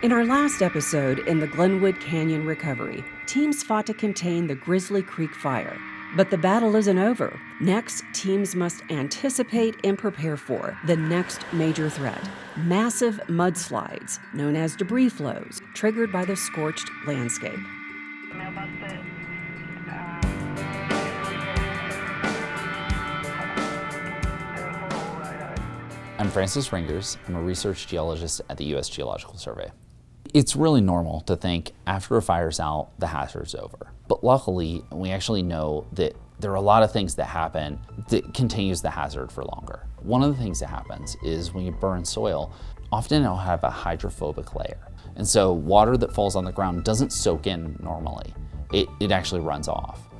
In our last episode in the Glenwood Canyon Recovery, teams fought to contain the Grizzly Creek Fire. But the battle isn't over. Next, teams must anticipate and prepare for the next major threat: massive mudslides, known as debris flows, triggered by the scorched landscape. I'm Francis Ringers. I'm a research geologist at the U.S. Geological Survey. It's really normal to think after a fire's out, the hazard's over. But luckily, we actually know that there are a lot of things that happen that continues the hazard for longer. One of the things that happens is when you burn soil, often it'll have a hydrophobic layer. And so water that falls on the ground doesn't soak in normally. It actually runs off.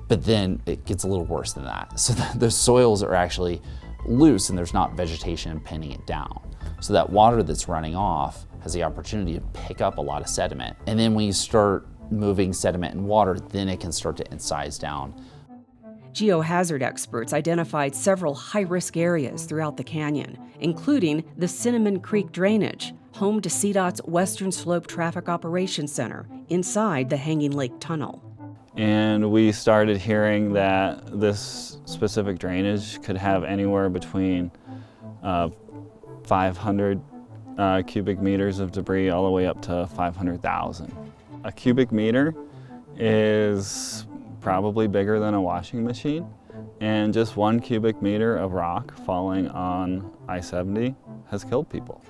But then it gets a little worse than that. So the soils are actually loose and there's not vegetation pinning it down. So that water that's running off has the opportunity to pick up a lot of sediment. And then when you start moving sediment and water, then it can start to incise down. Geohazard experts identified several high-risk areas throughout the canyon, including the Cinnamon Creek drainage, home to CDOT's Western Slope Traffic Operations Center, inside the Hanging Lake Tunnel. And we started hearing that this specific drainage could have anywhere between 500 cubic meters of debris all the way up to 500,000. A cubic meter is probably bigger than a washing machine, and just 1 cubic meter of rock falling on I-70 has killed people.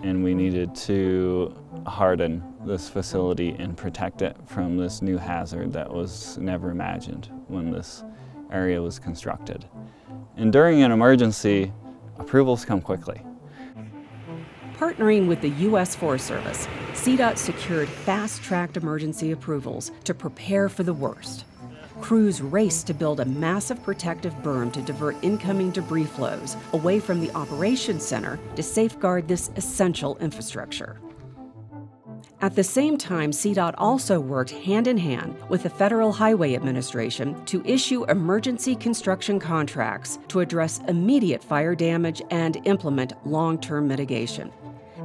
And we needed to harden this facility and protect it from this new hazard that was never imagined when this area was constructed. And during an emergency, approvals come quickly. Partnering with the U.S. Forest Service, CDOT secured fast-tracked emergency approvals to prepare for the worst. Crews raced to build a massive protective berm to divert incoming debris flows away from the operations center to safeguard this essential infrastructure. At the same time, CDOT also worked hand-in-hand with the Federal Highway Administration to issue emergency construction contracts to address immediate fire damage and implement long-term mitigation.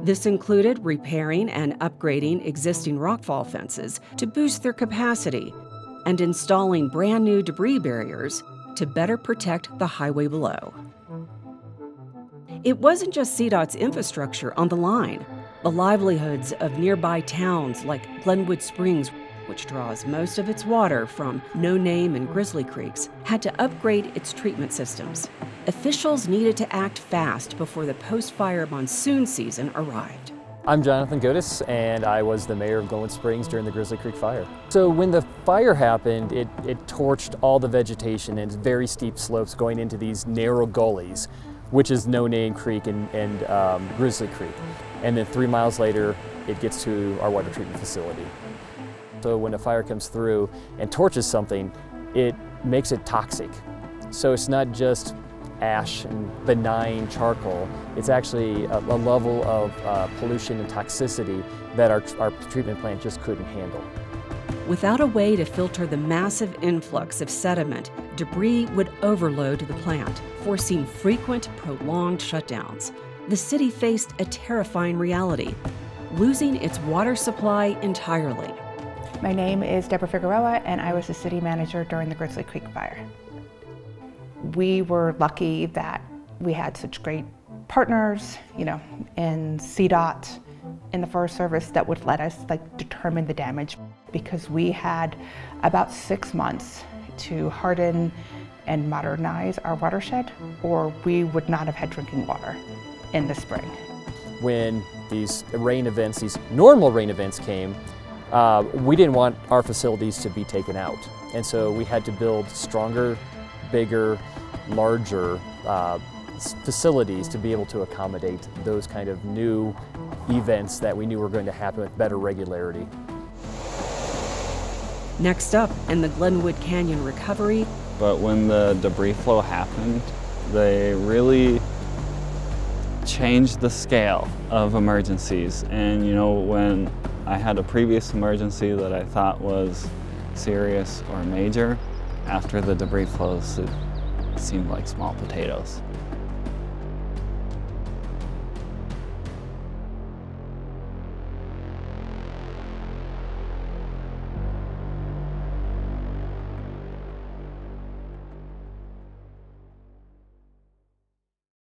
This included repairing and upgrading existing rockfall fences to boost their capacity and installing brand new debris barriers to better protect the highway below. It wasn't just CDOT's infrastructure on the line. The livelihoods of nearby towns like Glenwood Springs, which draws most of its water from No Name and Grizzly Creeks, had to upgrade its treatment systems. Officials needed to act fast before the post-fire monsoon season arrived. I'm Jonathan Godis, and I was the mayor of Glenwood Springs during the Grizzly Creek Fire. So when the fire happened, it torched all the vegetation and very steep slopes going into these narrow gullies, which is No Name Creek and Grizzly Creek. And then 3 miles later, it gets to our water treatment facility. So when a fire comes through and torches something, it makes it toxic. So it's not just ash and benign charcoal. It's actually a level of pollution and toxicity that our treatment plant just couldn't handle. Without a way to filter the massive influx of sediment, debris would overload the plant, forcing frequent, prolonged shutdowns. The city faced a terrifying reality: losing its water supply entirely. My name is Deborah Figueroa, and I was the city manager during the Grizzly Creek Fire. We were lucky that we had such great partners, in CDOT, in the Forest Service, that would let us determine the damage, because we had about 6 months to harden and modernize our watershed, or we would not have had drinking water in the spring. When these rain events, these normal rain events came, we didn't want our facilities to be taken out. And so we had to build stronger, bigger, larger facilities to be able to accommodate those kind of new events that we knew were going to happen with better regularity. Next up in the Glenwood Canyon Recovery. But when the debris flow happened, they really changed the scale of emergencies. And when I had a previous emergency that I thought was serious or major, after the debris flows, it seemed like small potatoes.